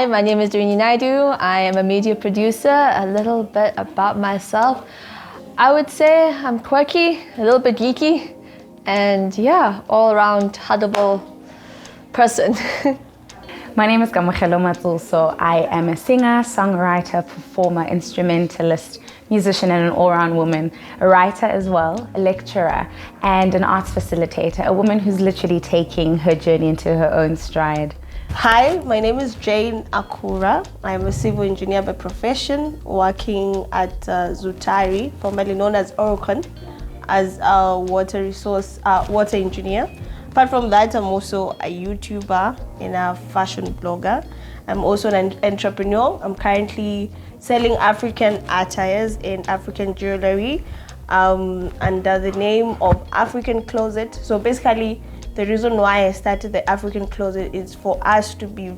Hi, my name is Rini Naidu. I am a media producer. A little bit about myself. I would say I'm quirky, a little bit geeky, and yeah, all around huggable person. My name is Ngaaseke Mautsa. I am a singer, songwriter, performer, instrumentalist, musician, and an all-round woman. A writer as well, a lecturer, and an arts facilitator. A woman who's literally taking her journey into her own stride. Hi, my name is Jane Akura. I'm a civil engineer by profession, working at Zutari, formerly known as Orocon, as a water engineer. Apart from that, I'm also a YouTuber and a fashion blogger. I'm also an entrepreneur. I'm currently selling African attires and African jewelry under the name of African Closet. So basically, the reason why I started the African Closet is for us to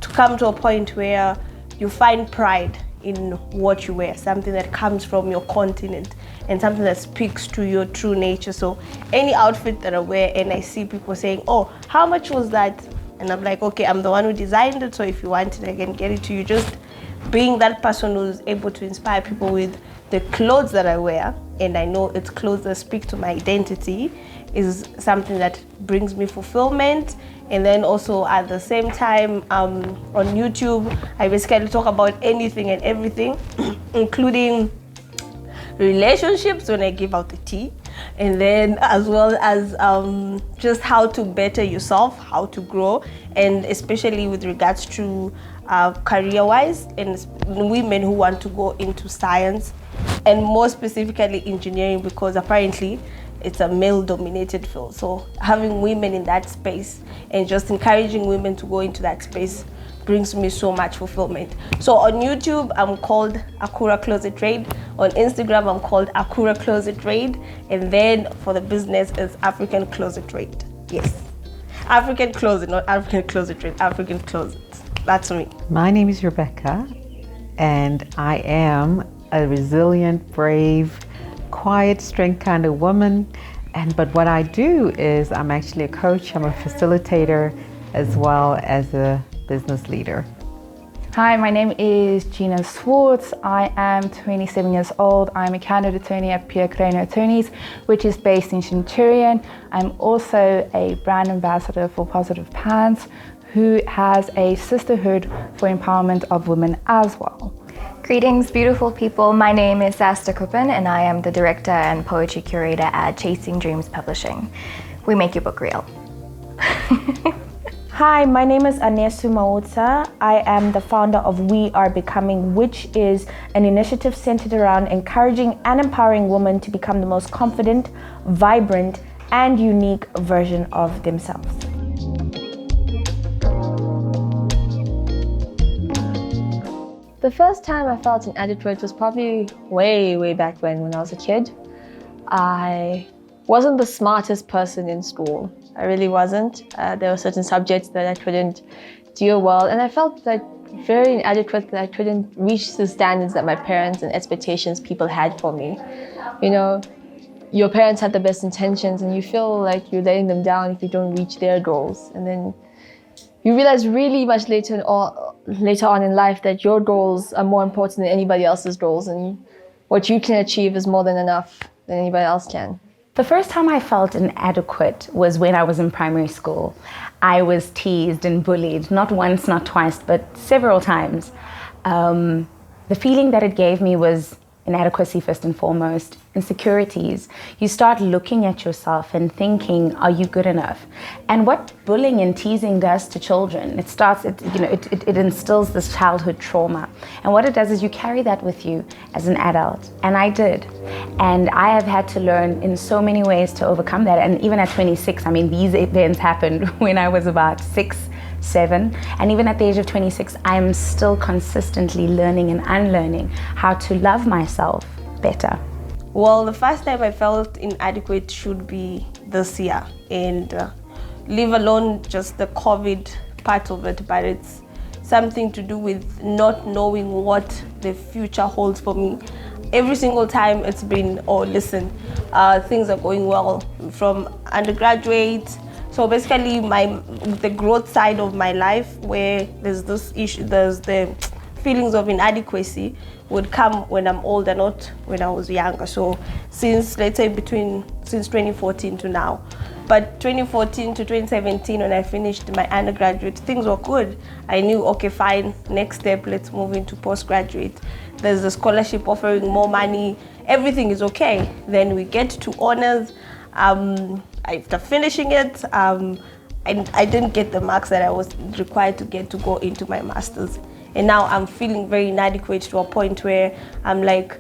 come to a point where you find pride in what you wear, something that comes from your continent and something that speaks to your true nature. So any outfit that I wear and I see people saying, oh, how much was that? And I'm like, okay, I'm the one who designed it, so if you want it, I can get it to you. Just being that person who's able to inspire people with the clothes that I wear, and I know it's clothes that speak to my identity, is something that brings me fulfillment. And then also at the same time, on YouTube, I basically talk about anything and everything, including relationships when I give out the tea, and then as well as just how to better yourself, how to grow, and especially with regards to career-wise, and women who want to go into science, and more specifically engineering, because apparently it's a male-dominated field. So having women in that space and just encouraging women to go into that space brings me so much fulfillment. So on YouTube, I'm called Akura Closet Trade. On Instagram, I'm called Akura Closet Trade. And then for the business, it's African Closet Trade. Yes. African Closet, not African Closet Trade, African Closet. That's me. My name is Rebecca, and I am a resilient, brave, quiet, strength kind of woman. But what I do is I'm actually a coach, I'm a facilitator, as well as a business leader. Hi, my name is Gina Swartz. I am 27 years old. I'm a candidate attorney at Pierre Crane Attorneys, which is based in Centurion. I'm also a brand ambassador for Positive Pants, who has a sisterhood for empowerment of women as well. Greetings, beautiful people. My name is Asta Kuppen, and I am the director and poetry curator at Chasing Dreams Publishing. We make your book real. Hi, my name is Anesu Mautsa. I am the founder of We Are Becoming, which is an initiative centered around encouraging and empowering women to become the most confident, vibrant, and unique version of themselves. The first time I felt inadequate was probably way back when I was a kid. I wasn't the smartest person in school. I really wasn't. There were certain subjects that I couldn't do well, and I felt like very inadequate that I couldn't reach the standards that my parents and expectations people had for me. You know, your parents had the best intentions and you feel like you're letting them down if you don't reach their goals. And then you realize really much later on in life that your goals are more important than anybody else's goals, and what you can achieve is more than enough than anybody else can. The first time I felt inadequate was when I was in primary school. I was teased and bullied, not once, not twice, but several times. The feeling that it gave me was inadequacy first and foremost, insecurities. You start looking at yourself and thinking, are you good enough? And what bullying and teasing does to children, it instills this childhood trauma. And what it does is you carry that with you as an adult. And I did. And I have had to learn in so many ways to overcome that. And even at 26, I mean, these events happened when I was about 6, 7, and even at the age of 26, I'm still consistently learning and unlearning how to love myself better. Well, the first time I felt inadequate should be this year, and leave alone just the COVID part of it, but it's something to do with not knowing what the future holds for me. Every single time it's been, oh listen, things are going well, from undergraduate, So basically the growth side of my life, where there's this issue, there's the feelings of inadequacy, would come when I'm older, not when I was younger. So since, let's say, since 2014 to now. But 2014 to 2017, when I finished my undergraduate, things were good. I knew, okay, fine, next step, let's move into postgraduate. There's a scholarship offering more money, everything is okay. Then we get to honors. After finishing it, I didn't get the marks that I was required to get to go into my master's. And now I'm feeling very inadequate to a point where I'm like,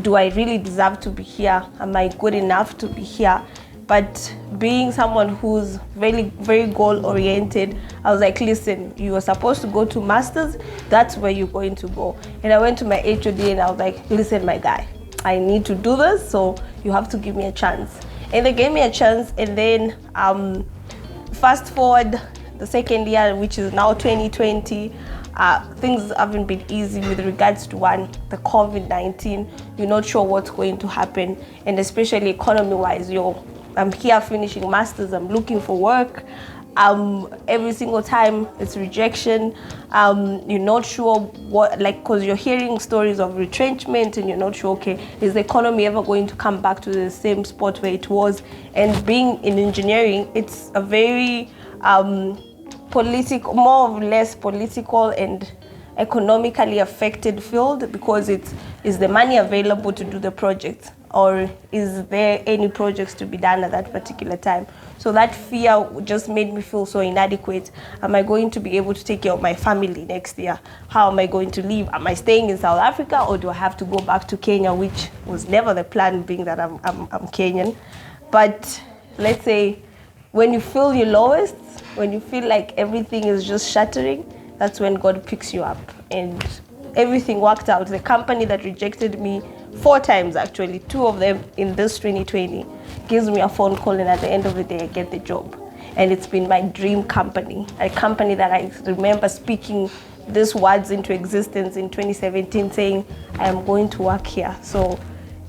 do I really deserve to be here? Am I good enough to be here? But being someone who's very, very goal-oriented, I was like, listen, you were supposed to go to master's, that's where you're going to go. And I went to my HOD and I was like, listen, my guy, I need to do this, so you have to give me a chance. And they gave me a chance, and then fast forward the second year, which is now 2020, things haven't been easy with regards to the COVID-19. You're not sure what's going to happen, and especially economy-wise, I'm here finishing masters, I'm looking for work. Every single time it's rejection. You're not sure what, because you're hearing stories of retrenchment and you're not sure, okay, is the economy ever going to come back to the same spot where it was? And being in engineering, it's a very political, more or less political and economically affected field, because is the money available to do the project, or is there any projects to be done at that particular time? So that fear just made me feel so inadequate. Am I going to be able to take care of my family next year? How am I going to live? Am I staying in South Africa, or do I have to go back to Kenya, which was never the plan, being that I'm Kenyan. But let's say when you feel your lowest, when you feel like everything is just shattering, that's when God picks you up. And everything worked out. The company that rejected me 4 times, actually, 2 of them in this 2020, gives me a phone call, and at the end of the day, I get the job. And it's been my dream company, a company that I remember speaking these words into existence in 2017, saying, I am going to work here. So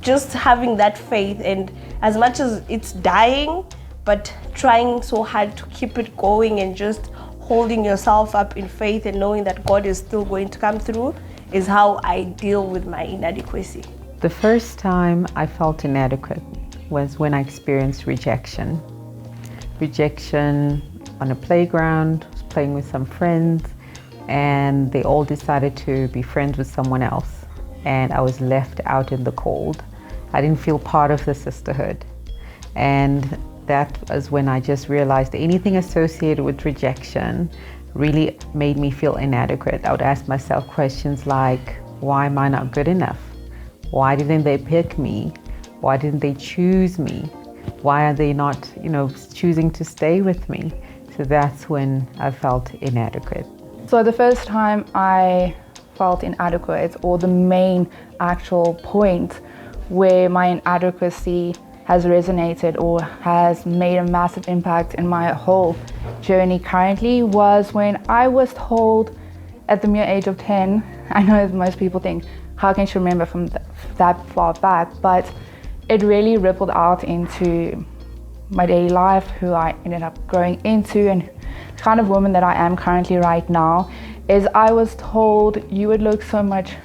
just having that faith, and as much as it's dying, but trying so hard to keep it going and just holding yourself up in faith and knowing that God is still going to come through, is how I deal with my inadequacy. The first time I felt inadequate was when I experienced rejection. Rejection on a playground, I was playing with some friends, and they all decided to be friends with someone else. And I was left out in the cold. I didn't feel part of the sisterhood. And that was when I just realized anything associated with rejection really made me feel inadequate. I would ask myself questions like, why am I not good enough? Why didn't they pick me? Why didn't they choose me? Why are they not, choosing to stay with me? So that's when I felt inadequate. So the first time I felt inadequate, or the main actual point where my inadequacy has resonated or has made a massive impact in my whole journey currently, was when I was told at the mere age of 10, I know most people think, how can she remember from that far back, but it really rippled out into my daily life, who I ended up growing into, and the kind of woman that I am currently right now, is I was told, you would look so much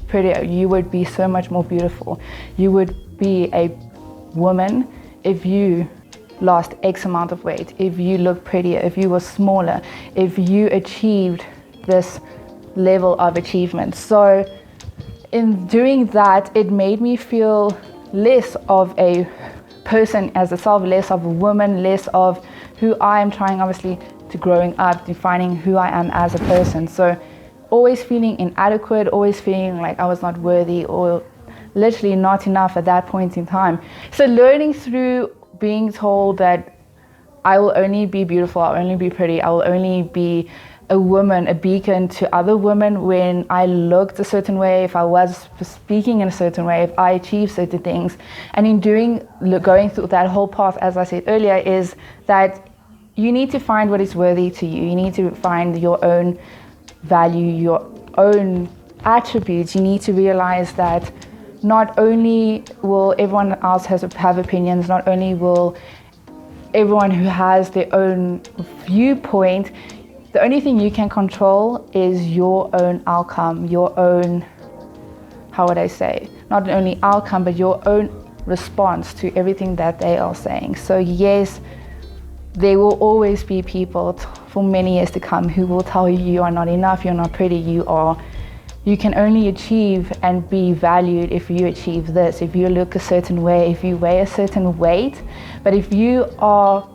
prettier, you would be so much more beautiful, you would be a woman if you lost X amount of weight, if you looked prettier, if you were smaller, if you achieved this level of achievement. So in doing that, it made me feel less of a person as a self, less of a woman, less of who I am trying, obviously, to growing up, defining who I am as a person. So always feeling inadequate, always feeling like I was not worthy, or literally not enough at that point in time. So learning through being told that I will only be beautiful, I'll only be pretty, I will only be a woman, a beacon to other women when I looked a certain way, if I was speaking in a certain way, if I achieved certain things. And in going through that whole path, as I said earlier, is that you need to find what is worthy to you. You need to find your own value, your own attributes. You need to realize that not only will everyone else have opinions, not only will everyone who has their own viewpoint. The only thing you can control is your own outcome, your own, how would I say, not only outcome, but your own response to everything that they are saying. So yes, there will always be people for many years to come who will tell you you are not enough, you're not pretty, you can only achieve and be valued if you achieve this, if you look a certain way, if you weigh a certain weight. But if you are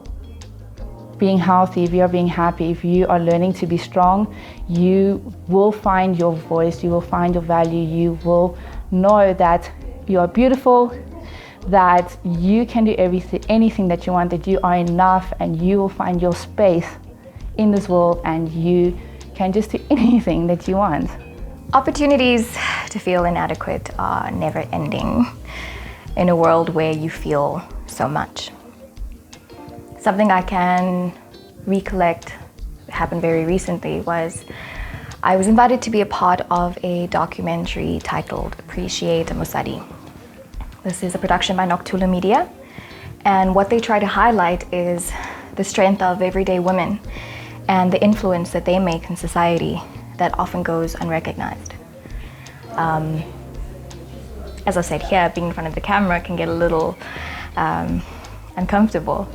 being healthy, if you are being happy, if you are learning to be strong, you will find your voice, you will find your value, you will know that you are beautiful, that you can do anything that you want, that you are enough, and you will find your space in this world, and you can just do anything that you want. Opportunities to feel inadequate are never ending in a world where you feel so much. Something I can recollect happened very recently was I was invited to be a part of a documentary titled Appreciate Mossadi. This is a production by Noctula Media, and what they try to highlight is the strength of everyday women and the influence that they make in society that often goes unrecognized. As I said here, being in front of the camera can get a little uncomfortable,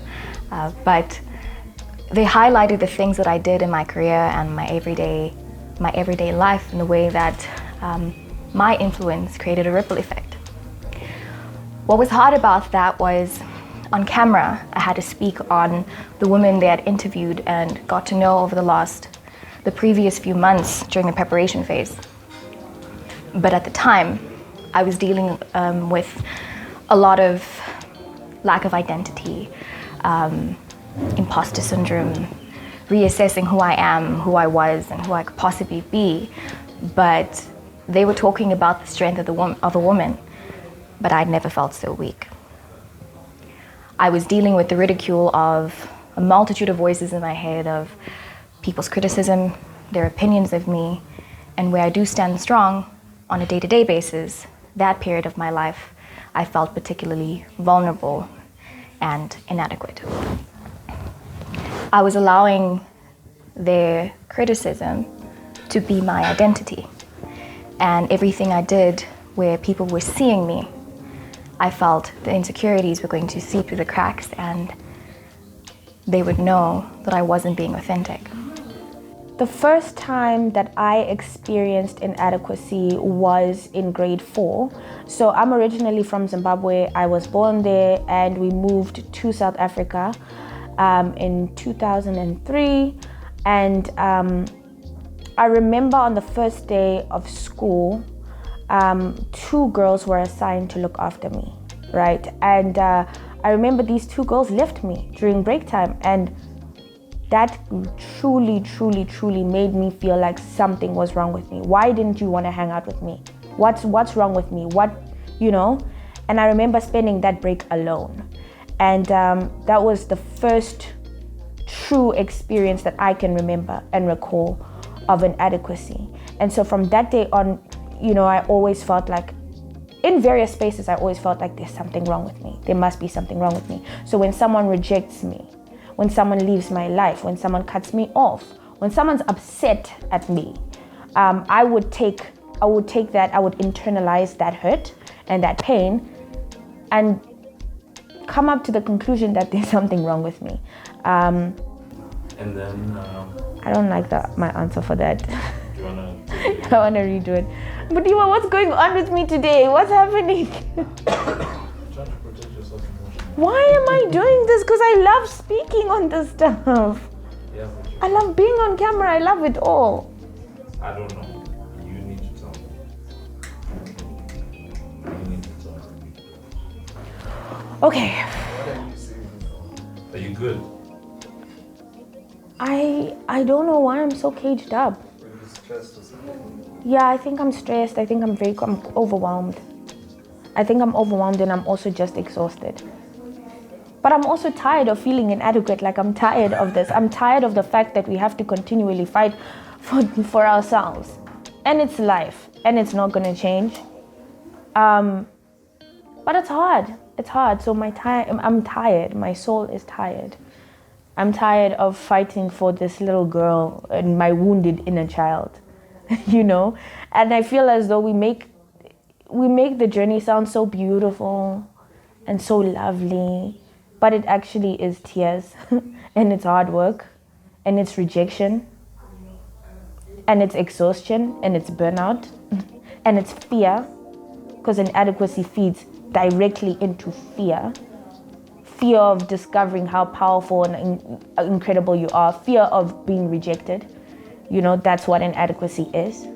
but they highlighted the things that I did in my career and my everyday life in the way that my influence created a ripple effect. What was hard about that was on camera, I had to speak on the women they had interviewed and got to know over the previous few months during the preparation phase. But at the time, I was dealing with a lot of lack of identity, imposter syndrome, reassessing who I am, who I was, and who I could possibly be. But they were talking about the strength of a woman, but I'd never felt so weak. I was dealing with the ridicule of a multitude of voices in my head, of people's criticism, their opinions of me, and where I do stand strong on a day-to-day basis, that period of my life, I felt particularly vulnerable and inadequate. I was allowing their criticism to be my identity, and everything I did where people were seeing me, I felt the insecurities were going to seep through the cracks and they would know that I wasn't being authentic. The first time that I experienced inadequacy was in grade 4. So I'm originally from Zimbabwe. I was born there and we moved to South Africa in 2003. And I remember on the first day of school, 2 girls were assigned to look after me, right? And I remember these 2 girls left me during break time, and that truly made me feel like something was wrong with me. Why didn't you want to hang out with me? What's wrong with me? And I remember spending that break alone. And that was the first true experience that I can remember and recall of inadequacy. And so from that day on, I always felt like, in various spaces, I always felt like there's something wrong with me. There must be something wrong with me. So when someone rejects me, when someone leaves my life, when someone cuts me off, when someone's upset at me, I would internalize that hurt and that pain and come up to the conclusion that there's something wrong with me. And then I don't like my answer for that. do you wanna I want to redo it. But Dima, what's going on with me today? What's happening? try to protect yourself emotionally? Why am I doing this? Because I love speaking on this stuff. Yeah, but I love being on camera. I love it all. I don't know. You need to tell me. You need to tell me. Okay. Are you good? I don't know why I'm so caged up. Are you stressed or something? Yeah, I think I'm stressed. I think I'm overwhelmed. I think I'm overwhelmed and I'm also just exhausted. But I'm also tired of feeling inadequate. Like, I'm tired of this. I'm tired of the fact that we have to continually fight for ourselves. And it's life. And it's not going to change. But it's hard. It's hard. So I'm tired. My soul is tired. I'm tired of fighting for this little girl and my wounded inner child, you know? And I feel as though we make the journey sound so beautiful and so lovely, but it actually is tears and it's hard work and it's rejection and it's exhaustion and it's burnout and it's fear, because inadequacy feeds directly into fear of discovering how powerful and incredible you are, fear of being rejected. You know, that's what inadequacy is.